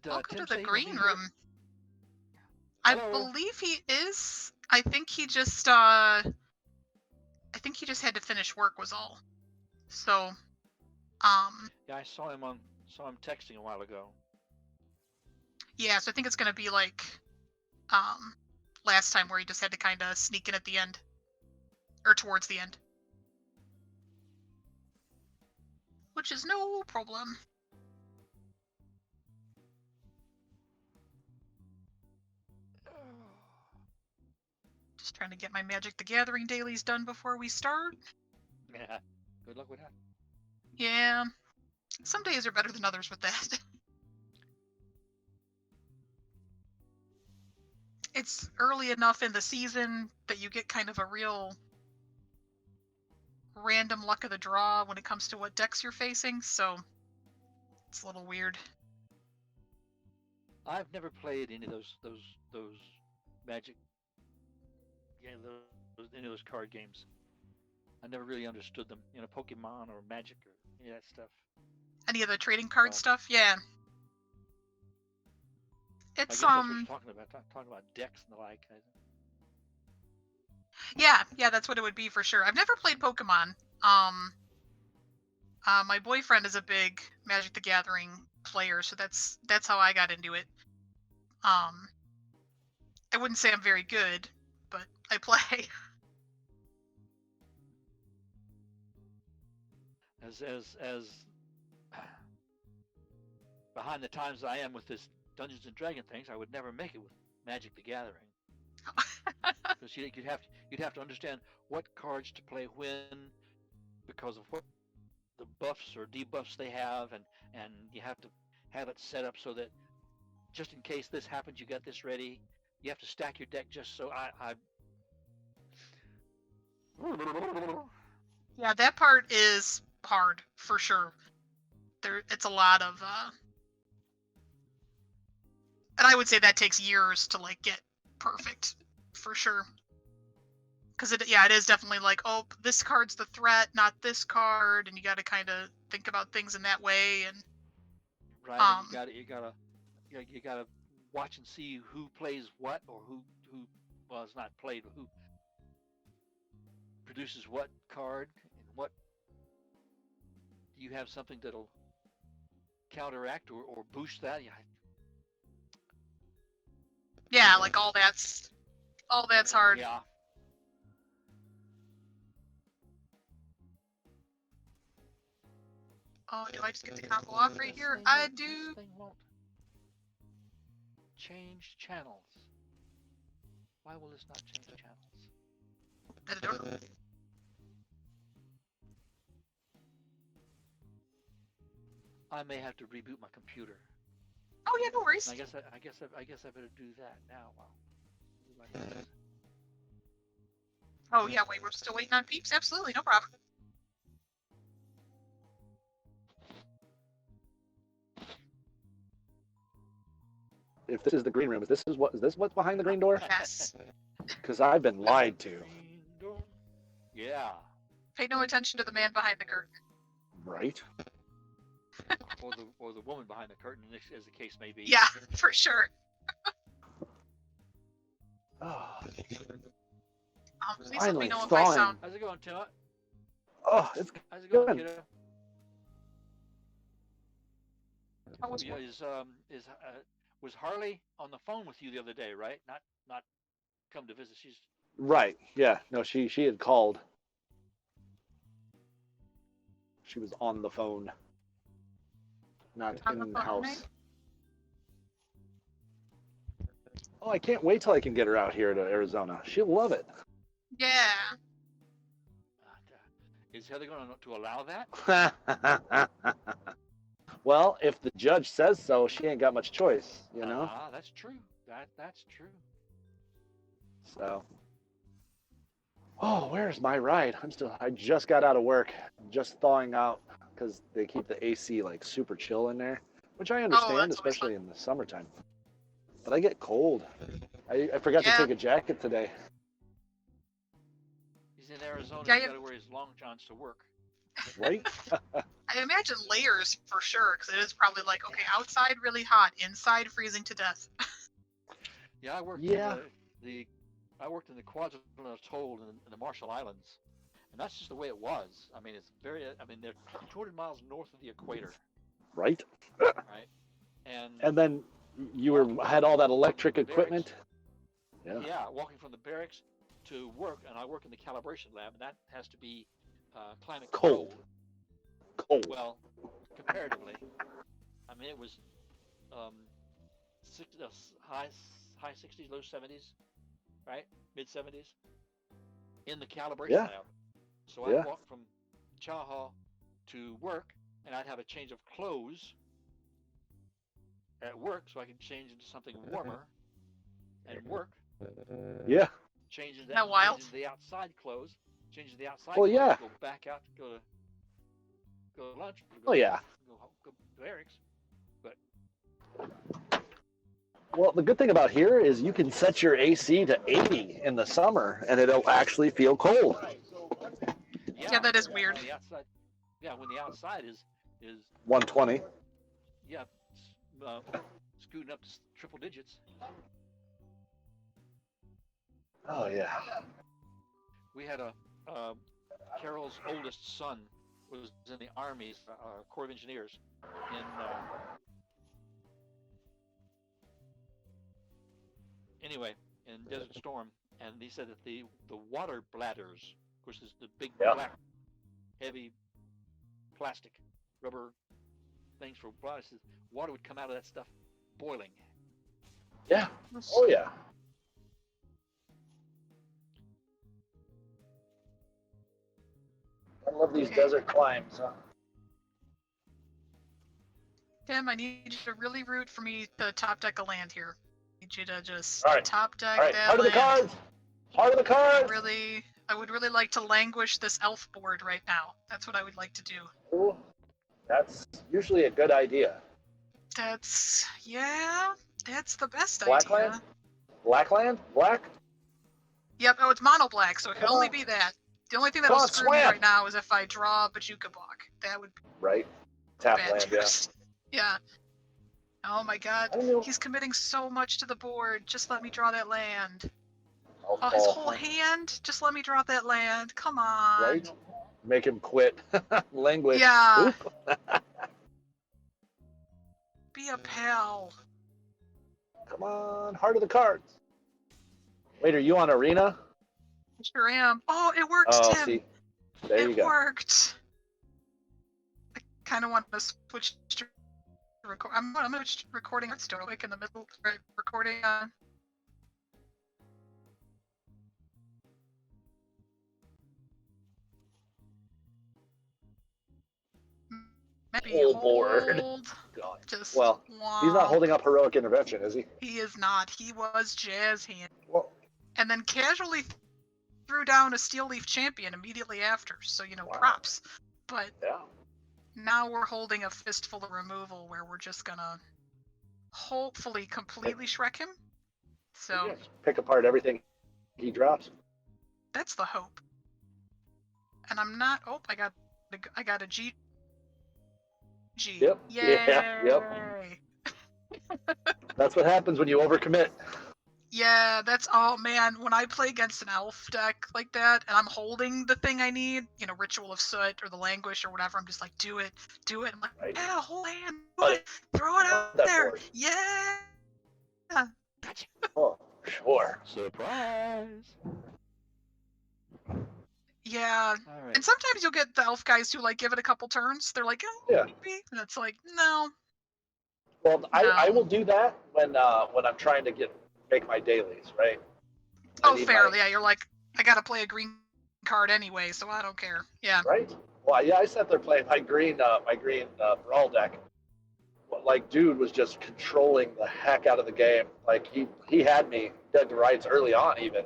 Welcome Tim to the say he'll be green here? room. I Hello? believe he is. I think he just had to finish work was all. So, Yeah, I saw him texting a while ago. yeah, so I think it's gonna be like last time where he just had to kind of sneak in at the end. Or towards the end. Which is no problem. Just trying to get my Magic the Gathering dailies done before we start. Yeah. Good luck with that. Yeah. Some days are better than others with that. It's early enough in the season that you get kind of a real random luck of the draw when it comes to what decks you're facing, so it's a little weird. I've never played any of those Magic, any of those card games. I never really understood them. Pokemon or Magic or any of that stuff. Any of the trading card stuff? Yeah. I It's guess that's what you're talking about. Talking about decks and the like. Yeah, that's what it would be for sure. I've never played Pokemon. My boyfriend is a big Magic the Gathering player, so that's how I got into it. I wouldn't say I'm very good, but I play. As behind the times I am with this Dungeons and Dragon things, I would never make it with Magic the Gathering. Because you'd have to understand what cards to play when, because of what the buffs or debuffs they have, and you have to have it set up so that just in case this happens, you got this ready. You have to stack your deck just so I Yeah, that part is hard for sure. It's a lot of and I would say that takes years to like get perfect for sure. Because it is definitely like, oh, this card's the threat, not this card, and you got to kind of think about things in that way. And right, and you gotta watch and see who plays what, or who well, it's not played, but who produces what card, and what do you have something that'll counteract or boost that. yeah, like all that's hard. Yeah. Oh, do I just get the combo off right here? I do. This thing won't change channels. Why will this not change channels? I don't know. I may have to reboot my computer. Oh yeah, no worries. I guess I better do that now. Oh yeah, wait, we're still waiting on peeps. Absolutely, no problem. If this is the green room, is this what's behind the green door? Yes. Because I've been lied to. Yeah. Pay no attention to the man behind the curtain. Right. or the woman behind the curtain, as the case may be. Yeah, for sure. Oh. Please let me know if thawing. I sound. How's it going, Tim? Oh, it's How's it going, good. kiddo? Was Harley on the phone with you the other day, right? Not come to visit. She's right. Yeah. No, she had called. She was on the phone, not in the house. Oh, I can't wait till I can get her out here to Arizona. She'll love it. Yeah. Is Heather going to allow that? Well, if the judge says so, she ain't got much choice, you know? That's true. That's true. So. Oh, where's my ride? I just got out of work, just thawing out because they keep the AC like super chill in there, which I understand, especially in the summertime. But I get cold. I forgot to take a jacket today. He's in Arizona. He's got to wear his long johns to work. Right? I imagine layers for sure, because it is probably like, okay, outside really hot, inside freezing to death. Yeah, I worked Yeah. in I worked in the KwaZulu Atoll in the Marshall Islands, and that's just the way it was. I mean, it's very. I mean, they're 200 miles north of the equator, Right? right? And And then you had all that electric equipment. Yeah. yeah, walking from the barracks to work, and I work in the calibration lab, and that has to be climate Cold. Cold. Well, comparatively, I mean, it was high 60s, low 70s, right? Mid 70s in the calibration Yeah. lab. So Yeah. I'd walk from chow hall to work, and I'd have a change of clothes at work so I could change into something warmer and work. Yeah. Change into Isn't that wild? change into the outside clothes. Change into the outside Well, clothes. yeah. Go back out. Go to lunch. Oh, yeah. Go to barracks. Well, the good thing about here is you can set your AC to 80 in the summer, and it'll actually feel cold. Yeah, that is weird. When the outside, when the outside is 120. yeah, scooting up to triple digits. Oh yeah. We had Carol's oldest son was in the Army's Corps of Engineers in Desert Storm, and he said that the water bladders, of course, is the big black, heavy plastic rubber things for bladders. Water would come out of that stuff boiling. Yeah. Oh yeah. I love these desert climbs. Huh? Tim, I need you to really root for me to top deck a land here. I need you to just All right. top deck All right. that Heart of the land. cards. Heart of the cards. I would really like to languish this elf board right now. That's what I would like to do. Ooh, that's usually a good idea. That's the best Black idea. land? Black land? Black? Yep, oh, it's mono black, so it can only be that. The only thing that'll Come on, screw me swam. right now is if I draw Bajuka block. That would be Right. Tap bad land, yeah. news. Yeah. Oh my god. I don't know. He's committing so much to the board. Just let me draw that land. I'll Oh, his fall. whole hand? Just let me draw that land. Come on. Right? Make him quit. Language. Yeah. Oop. Be a pal. Come on. Heart of the cards. Wait, are you on Arena? Sure am. Oh, it worked, Oh, Tim. see. There you It go. worked. I kind of want to switch to record. I'm gonna switch to recording art still quick in the middle. Right, recording. Maybe Whole board. hold. God. Just Well, he's not womp. holding up heroic intervention, is he? He is not. He was jazz hand. Well, And then casually threw down a Steel Leaf champion immediately after. So, Wow. props. But yeah. now we're holding a fistful of removal where we're just gonna hopefully completely Shrek him. So Yeah, just pick apart everything he drops. that's the hope. And I'm not. Oh, I got a G. Yep. Yay. Yeah, yep. That's what happens when you overcommit. Yeah, that's oh man. When I play against an elf deck like that, and I'm holding the thing I need, Ritual of Soot or the Languish or whatever, I'm just like, do it. I'm like, Right. yeah, whole hand, But do it, throw it out that there, board. yeah. Oh, sure. Surprise! Yeah, All right. and sometimes you'll get the elf guys who give it a couple turns. They're like, oh, Yeah. maybe, and it's like, no. Well, I No. will do that when I'm trying to make my dailies, right? I Oh, need fair. my- Yeah, you're like, I gotta play a green card anyway, so I don't care. Yeah. Right? Well, yeah, I sat there playing my green brawl deck. Dude was just controlling the heck out of the game. He had me dead to rights early on even,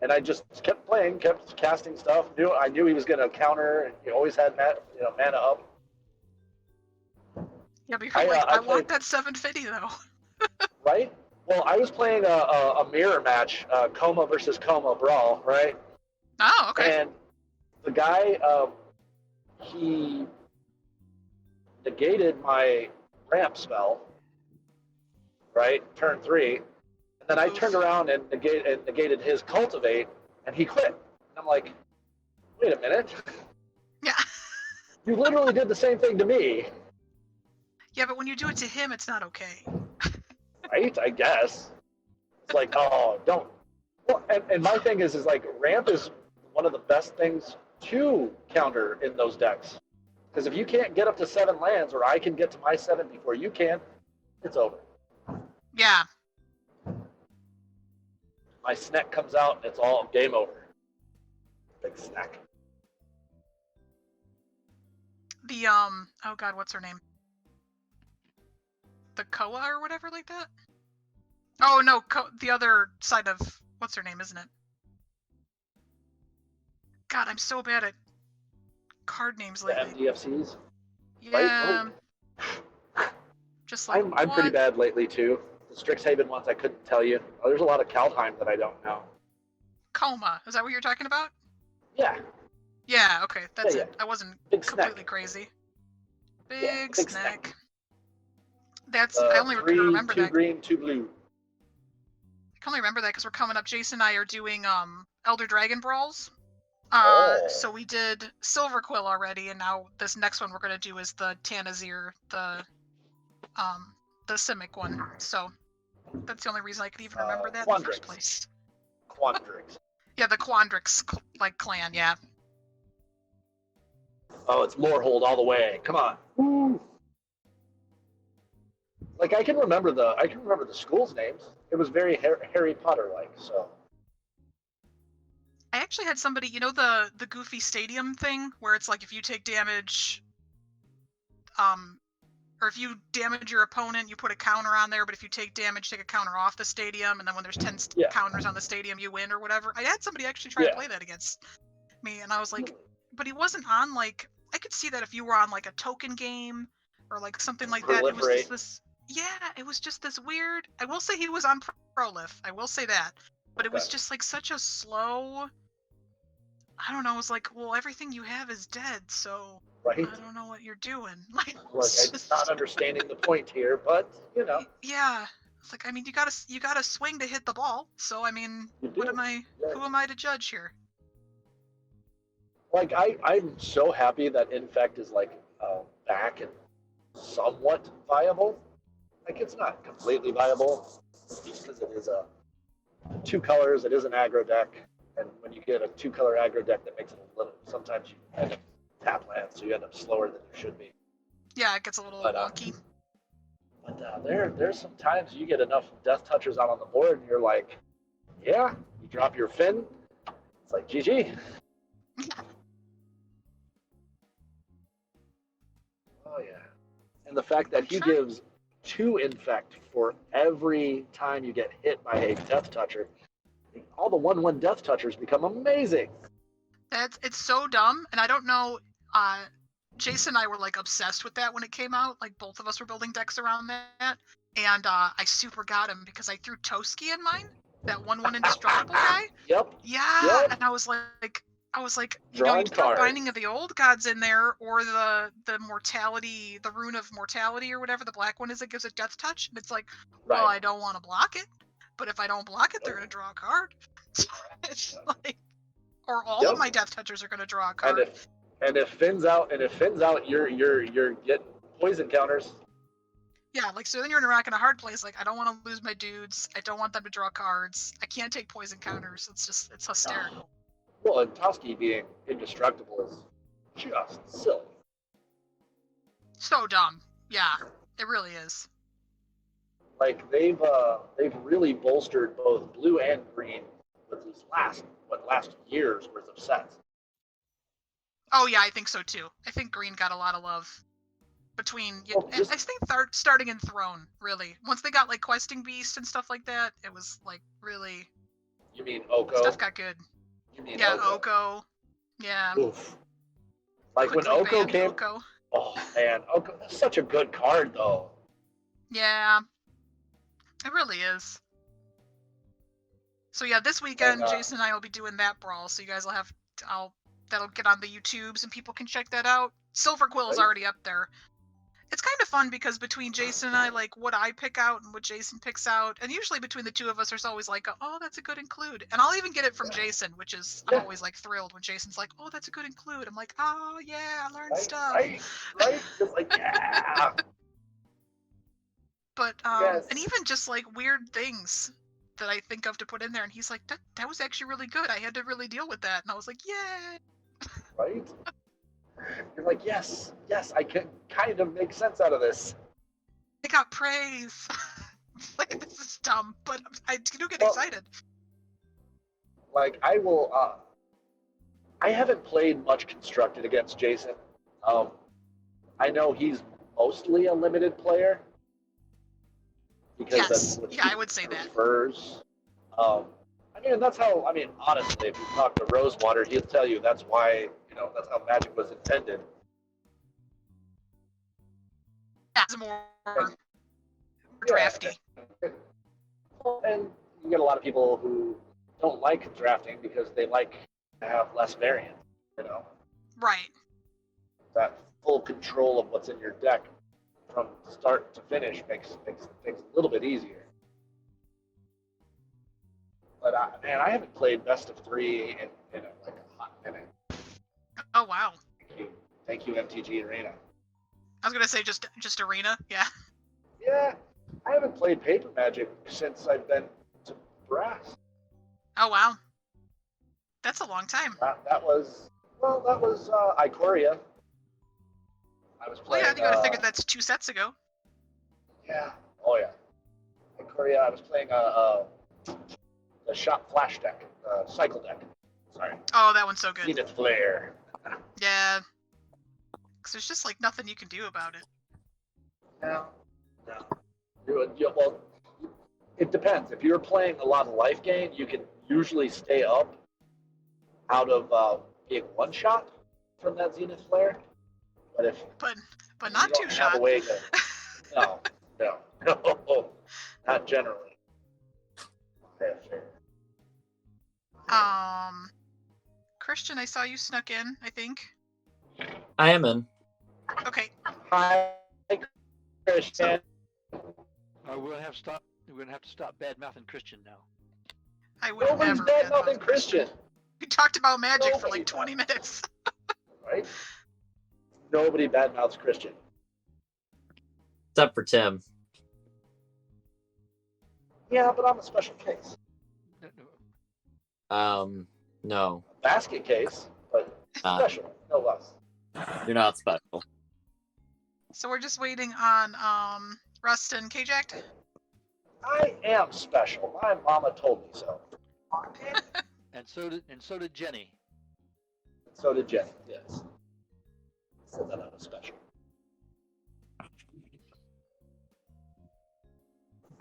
and I just kept playing, kept casting stuff. I knew he was going to counter, and he always had mana up. Yeah, but you're I like, I played- want that 750 though. Right? Well, I was playing a mirror match, Coma versus Coma brawl, right? Oh, okay. And the guy, he negated my ramp spell, right? Turn 3. And then I Oof. turned around and negated his cultivate, and he quit. And I'm like, wait a minute. Yeah. You literally did the same thing to me, Yeah, but when you do it to him, it's not okay. right? I guess. It's like, oh, don't. Well, and my thing is like, ramp is one of the best things to counter in those decks. Because if you can't get up to 7 lands, or I can get to my 7 before you can, it's over. Yeah. My snack comes out, and it's all game over. Big snack. The oh god, what's her name? The Koa or whatever like that? Oh no, the other side of what's her name, isn't it? God, I'm so bad at card names The lately. MDFCs. Yeah. Just like I'm pretty what? bad lately too. The Strixhaven ones I couldn't tell you. Oh, there's a lot of Kaldheim that I don't know. Coma. Is that what you're talking about? Yeah. Yeah, okay, that's Yeah, it. I wasn't Big completely snack. crazy. Yeah, Big big snack. That's I only 3, remember 2 that. green, 2 blue. I can only remember that because we're coming up. Jason and I are doing Elder Dragon Brawls. Oh. So we did Silver Quill already, and now this next one we're gonna do is the Tanazir, the Simic one. So that's the only reason I could even remember that in the first Quandrix. place. Quandrix. Yeah, the Quandrix clan. Yeah. Oh, it's Lorehold all the way. Come on. Woo. Like I can remember the schools' names. It was very Harry Potter like. So. I actually had somebody, you know, the Goofy Stadium thing where it's like if you take damage, or if you damage your opponent, you put a counter on there, but if you take damage, take a counter off the stadium, and then when there's 10 counters on the stadium, you win or whatever. I had somebody actually try to play that against me, and I was like, but he wasn't on, like, I could see that if you were on, like, a token game or, like, something like that. It was just this, it was just this weird, I will say he was on Prolif, I will say that, but it was just, like, such a slow, I don't know, it was like, well, everything you have is dead, so right. I don't know what you're doing. Like, I'm not understanding the point here, but you know. Yeah, it's like, I mean, you gotta swing to hit the ball. So I mean, what am I? Yeah. Who am I to judge here? Like I'm so happy that Infect is like back and somewhat viable. Like it's not completely viable because it is a 2 colors. It is an aggro deck, and when you get a 2-color aggro deck, that makes it a little. Sometimes you end up tap land, so you end up slower than you should be. Yeah, it gets a little wonky. But there's some times you get enough Death Touchers out on the board, and you're like, yeah, you drop your Finn. It's like GG. Oh yeah, and the fact that he gives 2 Infect for every time you get hit by a Death Toucher, all the 1/1 Death Touchers become amazing. It's so dumb, and I don't know. Jason and I were like obsessed with that when it came out. Like both of us were building decks around that, and I super got him because I threw Toski in mine, that 1/1 indestructible guy. Yep. Yeah, yep. And I was like, you know, you throw Binding of the Old Gods in there, or the mortality, the Rune of Mortality or whatever the black one is that gives it Death Touch, and it's like, well, I don't want to block it, but if I don't block it, they're gonna draw a card. It's like, or all of my Death Touchers are gonna draw a card. And if Finn's out, you're getting poison counters. Yeah, like, so then you're in a rock and a hard place. Like, I don't want to lose my dudes. I don't want them to draw cards. I can't take poison counters. It's hysterical. Well, and Toski being indestructible is just silly. So dumb. Yeah, it really is. Like they've really bolstered both blue and green with these last year's worth of sets. Oh yeah, I think so too. I think green got a lot of love between. I think starting in Throne, really. Once they got like Questing Beast and stuff like that, it was like really. You mean Oko? Stuff got good. You mean Oko? Yeah. Oof. Like when Oko came. Oh man, Oko, that's such a good card though. Yeah, it really is. So yeah, this weekend Jason and I will be doing that brawl. So you guys will have. that'll get on the YouTubes and people can check that out. Silver Quill's Right. already up there. It's kind of fun because between Jason and I, like what I pick out and what Jason picks out, and usually between the two of us, there's always like, oh, that's a good include, and I'll even get it from Jason, which is I'm Yeah. always like thrilled when Jason's like, oh, that's a good include. I'm like, oh yeah, I learned Right, stuff. right. Just like, yeah. But Yes. and even just like weird things that I think of to put in there, and he's like, that was actually really good. I had to really deal with that, and I was like, yay. Right? You're like, yes, I can kind of make sense out of this. I got praise. Like this is dumb, but I do get Well, excited. Like, I will, I haven't played much Constructed against Jason. I know he's mostly a limited player. Because Yes. that's what Yeah, he I would say that. prefers. I mean, that's how, I mean, honestly, if you talk to Rosewater, he'll tell you that's why, that's how Magic was intended. That's more Yeah. drafty. And you get a lot of people who don't like drafting because they like to have less variance, Right. That full control of what's in your deck from start to finish makes things a little bit easier. But I haven't played best of 3 in like a hot minute. Oh wow. Thank you, MTG Arena. I was gonna say just arena. Yeah. Yeah, I haven't played Paper Magic since I've been to Brass. Oh wow. That's a long time. That was Ikoria. I was Well, playing. yeah, you gotta figure that's 2 sets ago. Yeah. Oh yeah. Ikoria. I was playing the Shop Flash deck, Cycle deck. Sorry. Oh, that one's so good. Zenith Flare. Yeah. Because there's just like nothing you can do about it. No. Well, it depends. If you're playing a lot of life gain, you can usually stay up out of being one shot from that Zenith Flare. But if But not you don't 2 have shot. a way to, no, not generally. Christian, I saw you snuck in, I think. I am in. Okay. Hi, Christian. We're gonna have to stop bad mouthing Christian now. I would Nobody's never bad badmouth mouthing Christian, We talked about magic for Nobody like 20 minutes. right? Nobody badmouths Christian. Except for Tim. Yeah, but I'm a special case. No. Basket case, but special, no less. You're not special. So we're just waiting on Rust and K-Jacked. I am special. My mama told me so. And so did Jenny. So did Jenny, yes. Said that I was special.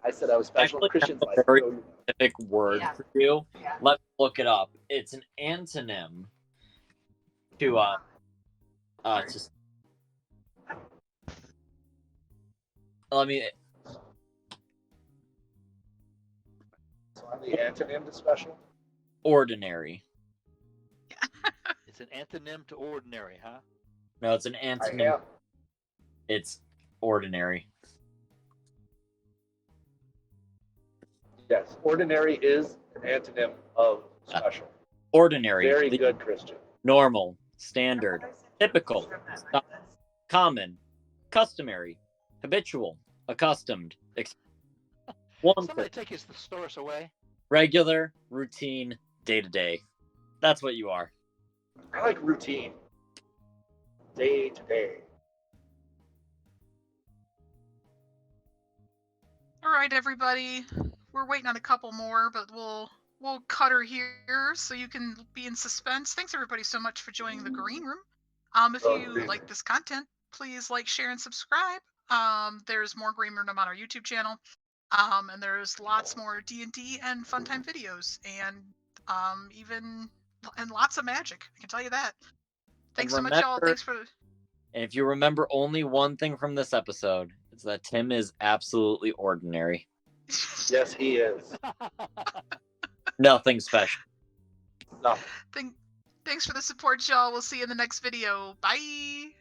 I said I was special. Actually, Christian's I have like, a very no, you specific word for you. Let me look it up. It's an antonym to just let me. So I'm the antonym to special. Ordinary. It's an antonym to ordinary, huh? No, it's an I antonym. am. It's ordinary. Yes, ordinary is an antonym of special. Ordinary. Very the- good, Christian. Normal. Standard. Typical. Common. Customary. Habitual. Accustomed. Somebody Wanted. take his thesaurus away. Regular. Routine. Day to day. That's what you are. I like routine. Day to day. All right, everybody. We're waiting on a couple more, but we'll cut her here so you can be in suspense. Thanks everybody so much for joining the Green Room. If you like this content, please like, share, and subscribe. There's more Green Room on our YouTube channel. And there's lots more D&D and fun time videos, and lots of magic. I can tell you that. Thanks so much, y'all. remember- Thanks for. And if you remember only one thing from this episode, it's that Tim is absolutely ordinary. Yes, he is. Nothing special. No. Thanks for the support, y'all. We'll see you in the next video. Bye.